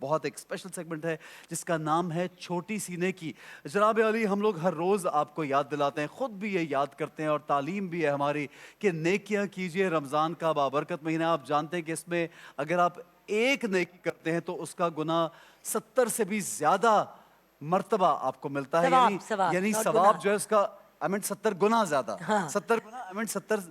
बहुत एक special segment है जिसका नाम है छोटी सी नेकी। जनाब अली, हम लोग हर रोज़ आपको याद दिलाते हैं, ख़ुद भी ये याद करते हैं और तालीम भी है हमारी कि नेकियां कीजिए। रमज़ान का बाबरकत महीना, आप जानते हैं कि इसमें अगर आप एक नेकी करते हैं तो उसका गुना 70 से भी ज़्यादा मर्तबा आपको मिलता है। सवाब यानी सवाब यानी नॉट सवाब गुनाह। जो है उसका, आई मीन 70 गुना ज़्यादा, हाँ 70 गुना, I mean 70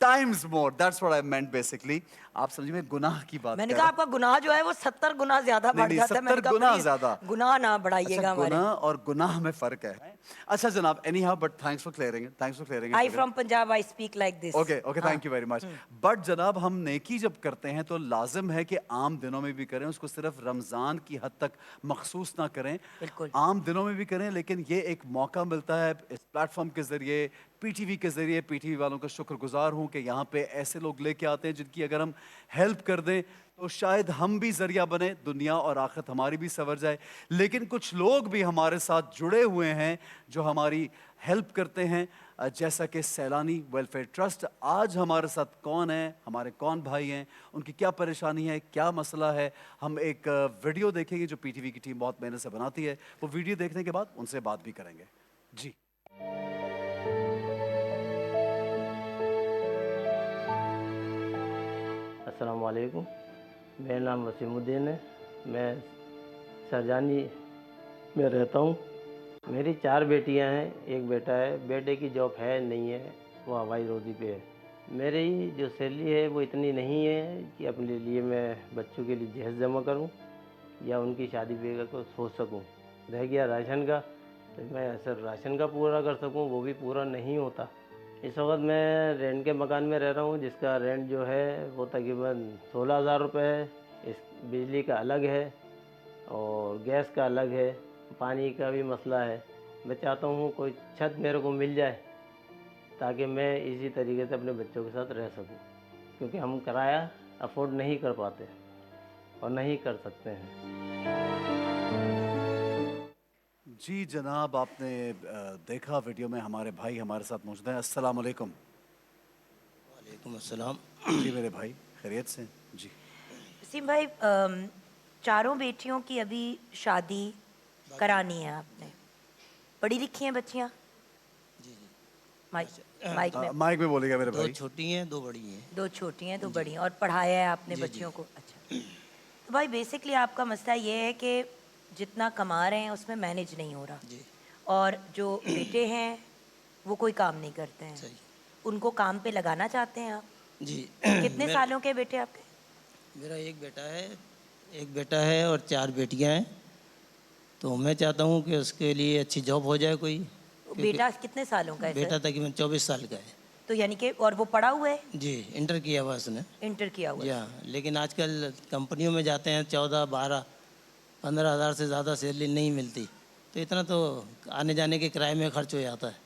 times more, that's what I meant basically. आप समझिए मैं गुनाह की बात मैंने कर कहा रहा आपका गुनाह जो है वो 70 गुना ज्यादा हूँ। नहीं बढ़ नहीं, जाता है। मैंने 70 कहा गुना प्लीज ज़्यादा। गुनाह ना अच्छा, बढ़ाइएगा हमारे। गुनाह और गुनाह में फ़र्क है। अच्छा जनाब, anyhow, but thanks for clearing it I today. From Punjab, I speak like this. Okay okay, हाँ thank you very much. But जनाब, हम नेकी जब करते हैं तो लाजिम है कि आम दिनों में भी करें, उसको सिर्फ रमज़ान की हद तक मखसूस ना करें। बिल्कुल। आम दिनों में भी करें, लेकिन ये एक मौका मिलता है इस प्लेटफॉर्म के ज़रिए, पीटीवी के ज़रिए। पीटीवी वालों का शुक्रगुजार हूँ कि यहाँ पे ऐसे लोग लेके आते हैं जिनकी अगर हम हेल्प कर दें तो शायद हम भी ज़रिया बने, दुनिया और आखिरत हमारी भी संवर जाए। लेकिन कुछ लोग भी हमारे साथ जुड़े हुए हैं जो हमारी हेल्प करते हैं, जैसा कि सैलानी वेलफेयर ट्रस्ट। आज हमारे साथ कौन है, हमारे कौन भाई हैं, उनकी क्या परेशानी है, क्या मसला है, हम एक वीडियो देखेंगे जो पीटीवी की टीम बहुत मेहनत से बनाती है। वो वीडियो देखने के बाद उनसे बात भी करेंगे। जी। अस्सलाम वालेकुम। मेरा नाम वसीमुद्दीन है। मैं सरजानी में रहता हूँ। मेरी 4 बेटियाँ हैं, एक बेटा है। बेटे की जॉब है नहीं है, वो हवाई रोज़ी पे है। मेरी जो सैलरी है वो इतनी नहीं है कि अपने लिए मैं बच्चों के लिए जहेज़ जमा करूँ या उनकी शादी ब्याह को सोच सकूँ। रह गया राशन का, तो मैं सर राशन का पूरा कर सकूँ वो भी पूरा नहीं होता। इस वक्त मैं रेंट के मकान में रह रहा हूँ, जिसका रेंट जो है वो तकरीबन 16,000 रुपये है। इस बिजली का अलग है और गैस का अलग है, पानी का भी मसला है। मैं चाहता हूँ कोई छत मेरे को मिल जाए ताकि मैं इसी तरीके से अपने बच्चों के साथ रह सकूँ, क्योंकि हम किराया अफोर्ड नहीं कर पाते और नहीं कर सकते हैं। जी जनाब, आपने देखा वीडियो में, हमारे भाई हमारे साथ मौजूद हैं। अस्सलाम वालेकुम। वालेकुम अस्सलाम। जी मेरे भाई, खैरियत से हैं? जी। वसीम भाई, चारों बेटियों की अभी शादी बाकी करानी है आपने। पढ़ी लिखी हैं बच्चियाँ? जी जी। माइक अच्छा, माइक में। माइक में बोलेगा मेरे 2 भाई। छोटी हैं, 2 बड़ी हैं। 2 छोटी हैं, 2 जी बड़ी हैं, और पढ़ाया है आपने जी जी बच्चियों को। अच्छा। तो भाई बेसिकली आपका मसला ये है कि जितना कमा रहे हैं उसमें मैनेज नहीं हो रहा, जी। और जो बेटे हैं वो कोई काम नहीं करते हैं। सही। उनको काम पे लगाना चाहते हैं आप? जी। कितने मेरा सालों के बेटे आपके? मेरा एक बेटा है और 4 बेटियां हैं। तो मैं चाहता हूँ कि उसके लिए अच्छी जॉब हो जाए कोई, तो क्योंकि बेटा कितने सालों का है सर? बेटा तकरीबन 24 साल का है। तो यानी कि, और वो पढ़ा हुआ है? जी, इंटर किया हुआ उसने। इंटर किया हुआ जी है? हाँ, लेकिन आजकल कंपनियों में जाते हैं 14, 12, 15,000 से ज़्यादा सैलरी नहीं मिलती, तो इतना तो आने जाने के किराए में खर्च हो जाता है।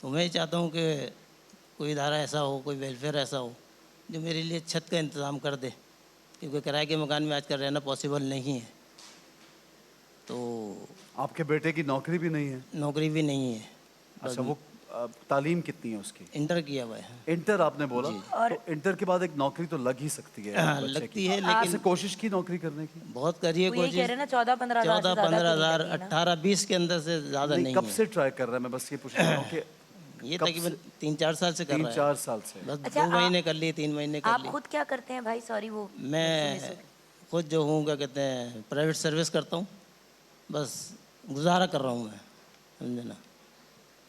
तो मैं चाहता हूँ कि कोई इदारा ऐसा हो, कोई वेलफेयर ऐसा हो जो मेरे लिए छत का इंतज़ाम कर दे, क्योंकि किराए के मकान में आजकल रहना पॉसिबल नहीं है। तो आपके बेटे की नौकरी भी नहीं है? नौकरी भी नहीं है। बस अच्छा, वो तालीम कितनी है उसकी? इंटर किया हुआ है। इंटर आपने बोला? जी। और तो इंटर के बाद एक नौकरी तो लग ही सकती है एक हाँ, बच्चे की। लगती है आप ऐसे लेकिन कोशिश की नौकरी करने की? बहुत करिए वो यही कह कोशिश। रहे हैं ना, 14-15 हज़ार से 14, ज़्यादा तो नहीं 15,000, लगेगी ना? 18, 20 के अंदर से ज़्यादा नहीं, नहीं कब है। से ट्राई कर रहा है, मैं बस ये पूछना चाह रहा हूँ कि ये कब तकरीबन से? 3-4 साल से कर तीन रहा है। चार साल से? बस अच्छा, 2 महीने कर लिए, 3 महीने कर आप लिए। खुद क्या करते हैं भाई? सॉरी, वो मेरे से मिस हो मैं गया। खुद जो हूँ, क्या कहते हैं, प्राइवेट सर्विस करता हूँ। बस गुजारा कर रहा हूँ मैं, समझे ना।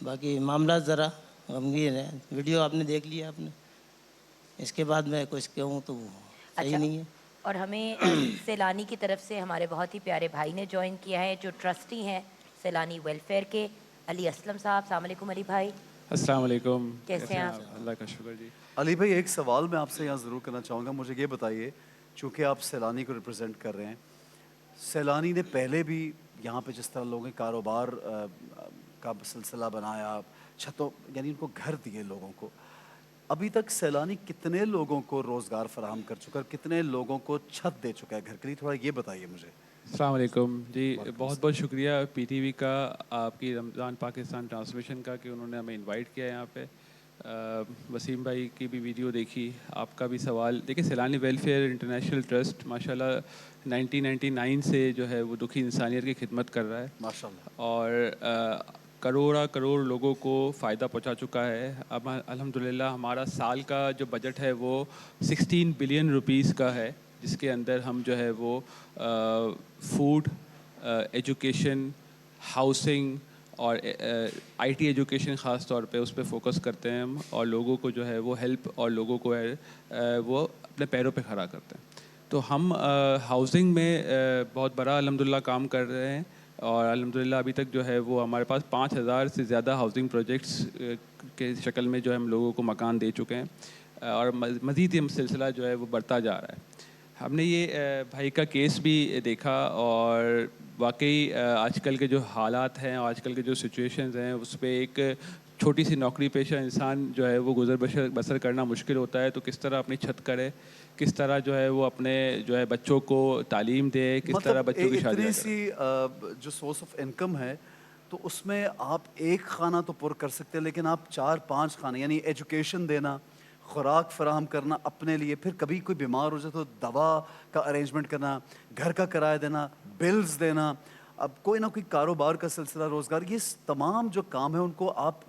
बाकी मामला ज़रा गंभीर है। वीडियो आपने देख लिया आपने, इसके बाद मैं कुछ कहूँ तो सही अच्छा, नहीं है। और हमें सैलानी की तरफ से हमारे बहुत ही प्यारे भाई ने ज्वाइन किया है, जो ट्रस्टी हैं सैलानी वेलफेयर के, अली असलम साहब। अस्सलाम वालेकुम अली भाई, अस्सलाम वालेकुम। कैसे कैसे हैं हैं आप? आप? अल्लाह का शुक्र जी। अली भाई, एक सवाल मैं आपसे यहाँ ज़रूर करना चाहूँगा। मुझे ये बताइए, चूँकि आप सैलानी को रिप्रेजेंट कर रहे हैं, सैलानी ने पहले भी यहाँ पे जिस तरह लोगों के कारोबार का सिलसिला बनाया, छतों यानी उनको घर दिए लोगों को, अभी तक सैलानी कितने लोगों को रोज़गार फराहम कर चुका है, कितने लोगों को छत दे चुका है घर के लिए? थोड़ा ये बताइए मुझे। अस्सलाम वालेकुम जी। वालेकुम बहुत बहुत शुक्रिया पीटीवी का, आपकी रमज़ान पाकिस्तान ट्रांसमिशन का, कि उन्होंने हमें इनवाइट किया यहाँ पे। वसीम भाई की भी वीडियो देखी, आपका भी सवाल। देखिए, सैलानी वेलफेयर इंटरनेशनल ट्रस्ट माशाल्लाह 1999 से जो है वो दुखी इंसानियत की खिदमत कर रहा है माशाल्लाह। और करोड़ा करोड़ लोगों को फ़ायदा पहुंचा चुका है। अब अल्हम्दुलिल्लाह हमारा साल का जो बजट है वो 16 बिलियन रुपीस का है, जिसके अंदर हम जो है वो फूड, एजुकेशन, हाउसिंग और आईटी एजुकेशन ख़ास तौर पे उस पे फोकस करते हैं हम, और लोगों को जो है वो हेल्प और लोगों को वो अपने पैरों पे खड़ा करते हैं। तो हम हाउसिंग में बहुत बड़ा अल्हम्दुलिल्लाह काम कर रहे हैं, और अल्हम्दुलिल्लाह अभी तक जो है वो हमारे पास 5,000 से ज़्यादा हाउसिंग प्रोजेक्ट्स के शक्ल में जो है हम लोगों को मकान दे चुके हैं, और मज़ीद ये सिलसिला जो है वो बढ़ता जा रहा है। हमने ये भाई का केस भी देखा, और वाकई आजकल के जो हालात हैं और आजकल के जो सिचुएशंस हैं उस पे एक छोटी सी नौकरी पेशा इंसान जो है वो गुजर बसर करना मुश्किल होता है। तो किस तरह अपनी छत करे, किस तरह जो है वो अपने जो है बच्चों को तालीम दे, किस तरह मतलब बच्चों की शादी इतनी सी जो सोर्स ऑफ इनकम है, तो उसमें आप एक खाना तो पुर कर सकते हैं, लेकिन आप 4-5 खाने यानी एजुकेशन देना, खुराक फराहम करना अपने लिए, फिर कभी कोई बीमार हो जाए तो दवा का अरेंजमेंट करना, घर का किराया देना, बिल्स देना, अब कोई ना कोई कारोबार का सिलसिला, रोज़गार, ये तमाम जो काम है उनको आप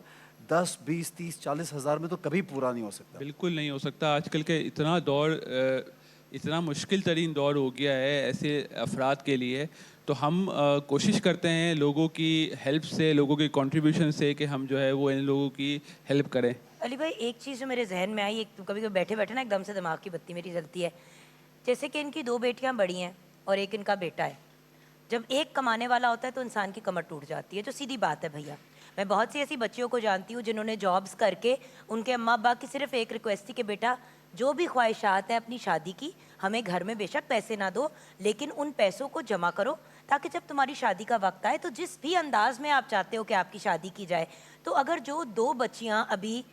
10, 20, 30, 40 हज़ार में तो कभी पूरा नहीं हो सकता। बिल्कुल नहीं हो सकता। आजकल के इतना दौर इतना मुश्किल तरीन दौर हो गया है ऐसे अफराद के लिए। तो हम कोशिश करते हैं लोगों की हेल्प से, लोगों की कंट्रीब्यूशन से, कि हम जो है वो इन लोगों की हेल्प करें। अली भाई, एक चीज़ जो मेरे जहन में आई, एक तो कभी कभी बैठे बैठे ना एकदम से दिमाग की बत्ती मेरी जलती है। जैसे कि इनकी 2 बेटियां बड़ी हैं और एक इनका बेटा है। जब एक कमाने वाला होता है तो इंसान की कमर टूट जाती है, जो सीधी बात है भैया। मैं बहुत सी ऐसी बच्चियों को जानती हूँ जिन्होंने जॉब्स करके, उनके अम्मा अब्बा की सिर्फ एक रिक्वेस्ट थी कि बेटा जो भी ख्वाहिशात हैं अपनी शादी की, हमें घर में बेशक पैसे ना दो, लेकिन उन पैसों को जमा करो ताकि जब तुम्हारी शादी का वक्त आए तो जिस भी अंदाज में आप चाहते हो कि आपकी शादी की जाए। तो अगर जो 2 बच्चियाँ अभी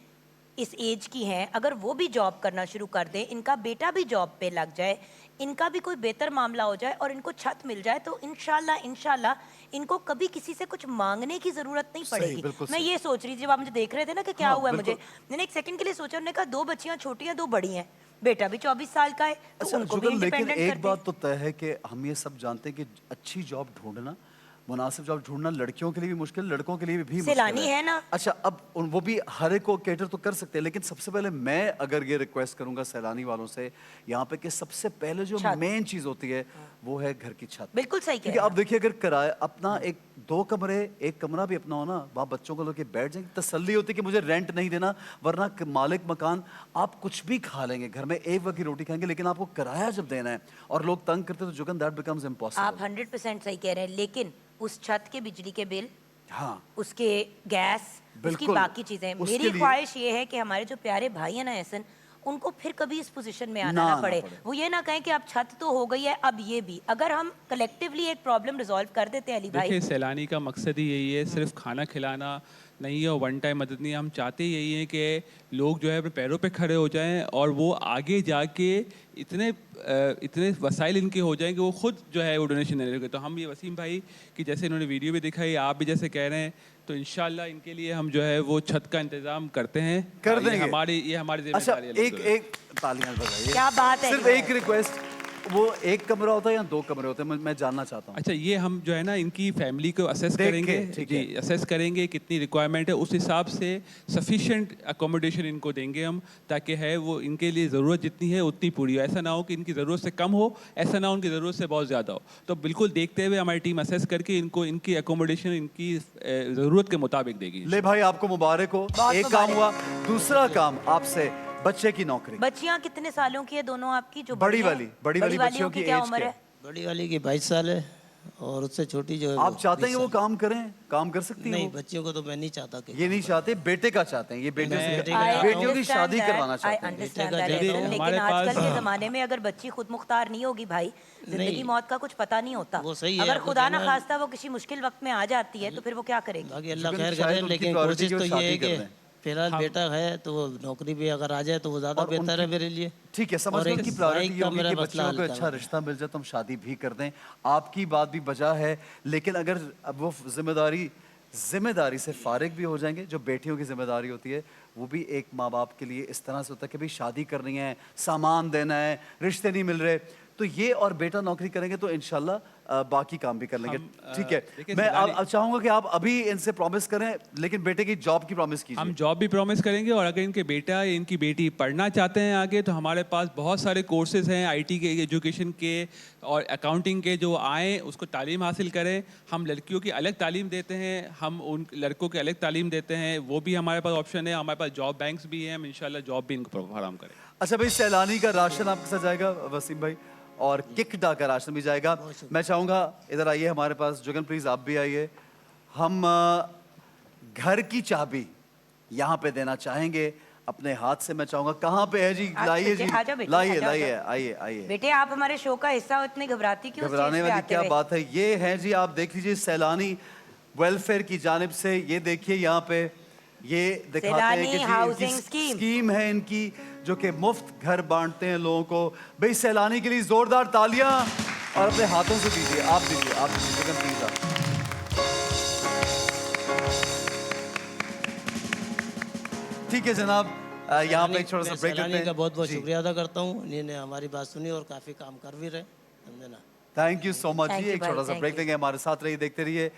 इस एज की हैं, अगर वो भी जॉब करना शुरू कर दें, इनका बेटा भी जॉब पे लग जाए, इनका भी कोई बेहतर मामला हो जाए और इनको छत मिल जाए, तो इंशाल्लाह इनको कभी किसी से कुछ मांगने की ज़रूरत नहीं सही, पड़ेगी। बिल्कुल मैं सही। ये सोच रही थी जब आप मुझे देख रहे थे ना कि क्या हाँ, हुआ है मुझे, बिल्कुल। मैंने एक सेकंड के लिए सोचा, उन्होंने कहा 2 बच्चियां छोटी हैं, 2 बड़ी हैं, बेटा भी 24 साल का है, तो अच्छा उनको भी जुगल, लेकिन इंडिपेंडेंट एक कर दें। बात तो तय है कि हम ये सब जानते हैं कि अच्छी जॉब ढूंढना, मुनासिब जॉब ढूंढना लड़कियों के लिए भी मुश्किल, लड़कों के लिए भी मुश्किल सैलानी है ना। अच्छा, अब वो भी हर एक को कैटर तो कर सकते हैं, लेकिन सबसे पहले मैं अगर ये रिक्वेस्ट करूंगा सैलानी वालों से यहाँ पे कि सबसे पहले जो छत। मेन चीज होती है वो है घर की छत। बिल्कुल सही कह क्योंकि रहे हैं आप देखिए, अगर किराया अपना एक 2 कमरे, एक कमरा भी अपना हो ना, वहाँ बच्चों को लेके बैठ जाएंगे, तसल्ली होती है कि मुझे रेंट नहीं देना, वरना मालिक मकान आप कुछ भी खा लेंगे, घर में एक वक्त की रोटी खाएंगे, लेकिन आपको किराया जब देना है और लोग तंग करते हैं तो जुगन दैट बिकम्स आप इम्पॉसिबल। 100% सही कह रहे हैं, लेकिन उस छत के बिजली के बिल, हाँ, उसके गैस, उसकी बिल्कुल, बाकी चीजें, उसके मेरी लिए- ख्वाहिश ये है कि हमारे जो प्यारे भाई हैं ना एहसन, उनको फिर कभी इस पोजीशन में आना ना ना आना पड़े। पड़े। वो ये ना कहें कि अब छत तो हो गई है, अब ये भी, अगर हम कलेक्टिवली एक प्रॉब्लम रिजॉल्व कर देते हैं अली देखिए, भाई। सैलानी का मकसद ही यही है, सिर्फ खाना खिलाना नहीं है और वन टाइम मदद नहीं है। हम चाहते ही यही है कि लोग जो है अपने पैरों पे खड़े हो जाएं और वो आगे जाके इतने वसाइल इनके हो जाएं कि वो खुद जो है वो डोनेशन देने लगे। तो हम ये वसीम भाई की जैसे इन्होंने वीडियो भी दिखाई, आप भी जैसे कह रहे हैं, तो इंशाल्लाह इनके लिए हम जो है वो छत का इंतजाम करते हैं, कर ये देंगे। हमारी अच्छा, जिम्मेदारी है। एक तालियां बजाइए। क्या बात है सिर्फ अली एक रिक्वेस्ट, वो एक कमरा होता है या 2 कमरे होते हैं, मैं जानना चाहता हूँ। अच्छा, ये हम जो है ना इनकी फैमिली को असेस देख के, करेंगे ठीक जी, है। असेस करेंगे कितनी रिक्वायरमेंट है, उस हिसाब से सफिशिएंट अकोमोडेशन इनको देंगे हम, ताकि है वो इनके लिए ज़रूरत जितनी है उतनी पूरी हो। ऐसा ना हो कि इनकी ज़रूरत से कम हो, ऐसा ना हो उनकी ज़रूरत से बहुत ज़्यादा हो। तो बिल्कुल देखते हुए हमारी टीम असेस करके इनको इनकी अकोमोडेशन इनकी ज़रूरत के मुताबिक देगी। ले भाई, आपको मुबारक हो, बहुत एक काम मुबारक। हुआ। दूसरा काम आपसे, बच्चे की नौकरी। बच्चियां कितने सालों की है दोनों आपकी, जो बड़ी हैं? वाली बच्चियों वालियों की क्या एज उम्र क्या है? है? बड़ी वाली की 22 साल है और उससे छोटी जो है आप वो चाहते हैं 20 कि वो साल। काम करें, काम कर सकती है नहीं, वो? बच्चियों को तो मैं नहीं चाहता कि ये नहीं चाहते, बेटे का चाहते हैं, ये बेटियों मैं से बेटे का चाहता हूँ। बेटियों की शादी करवाना चाहते हैं। अंडरस्टैंड बेटे का दैट, जब लेकिन हमारे आजकल पास- के ज़माने में अगर बच्ची खुद मुख्तार नहीं होगी भाई, जिंदगी नहीं। मौत का कुछ पता नहीं होता। वो सही है, अगर आपको खुदा ना कहना- खास्ता वो किसी मुश्किल वक्त में आ जाती है तो फिर वो क्या करेगी? बाकी अल्लाह जुगन खैर शायद करे, उनकी लेकिन प्रायोरिटी कोशिश की वो तो ये शादी है कर कि दें। फिलहाल बेटा है तो वो नौकरी भी अगर आ जाए तो वो ज़्यादा और बेहतर है उनकी- मेरे लिए। ठीक है, समझ और लो एक उनकी भाई प्रायोरिटी ये का होगी मेरा कि मसला बच्चों हल को अच्छा करना है। रिश्ता मिल जाए तो हम शादी भी कर दें। आपकी बात भी बजा है, लेकिन अगर अब वो जिम्मेदारी से फारिग भी हो जाएंगे, जो बेटियों की जिम्मेदारी होती है वो भी एक माँ बाप के लिए इस तरह से होता है कि भाई शादी करनी है, सामान देना है, रिश्ते नहीं मिल रहे, तो ये और बेटा नौकरी करेंगे तो इंशाल्लाह बाकी काम भी कर लेंगे। ठीक है, देखिए मैं सैलानी- अब चाहूंगा कि आप अभी इनसे प्रॉमिस करें, लेकिन बेटे की जॉब की प्रॉमिस कीजिए। हम जॉब भी प्रॉमिस करेंगे, और अगर इनके बेटा या इनकी बेटी पढ़ना चाहते हैं आगे, तो हमारे पास बहुत सारे कोर्सेज हैं आईटी के, एजुकेशन के और अकाउंटिंग के, जो आएँ उसको तालीम हासिल करें। हम लड़कियों की अलग तालीम देते हैं, हम उन लड़कों की अलग तालीम देते हैं, वो भी हमारे पास ऑप्शन है। हमारे पास जॉब बैंक्स भी हैं, हम इंशाल्लाह जॉब भी इनको फराहम करें। अच्छा भाई, सैलानी का राशन आपके साथ जाएगा वसीम भाई, और किकडा का राशन भी जाएगा। मैं चाहूंगा इधर आइए हमारे पास, जुगन प्लीज आप भी आइए। हम घर की चाबी यहाँ पे देना चाहेंगे अपने हाथ से। मैं चाहूंगा, कहाँ पे है जी? आ- लाइए बेटे, जी, आ जाओ बेटे, लाइए आ जाओ, लाइए, आ जाओ। आइए आइए। बेटे आप हमारे शो का हिस्सा हो, इतनी घबराती क्यों घबराने स्टेज पे वाली आते क्या हुए? बात है? ये है जी, आप देख लीजिए सैलानी वेलफेयर की जानिब से, ये देखिए यहाँ पे ये दिखाते हैं सैलानी कि जी हाउसिंग इनकी स्कीम। स्कीम है इनकी, जो कि मुफ्त घर बांटते हैं लोगों को। भाई सैलानी के लिए जोरदार तालियां, और अपने हाथों से दीजिए, आप दीजिए, आप दीजिए, जुगन प्लीज आप। ठीक है जनाब, यहाँ पे एक छोटा सा मैं ब्रेक लेते सैलानी हैं। का बहुत बहुत जी। शुक्रिया अदा करता हूँ, इन्होंने हमारी बात सुनी और काफ़ी काम कर भी रहे। समझे ना। Thank you so much Thank जी। you एक भाई, छोटा सा thank ब्रेक you. लेंगे, हमारे साथ रहिए, देखते रहिए।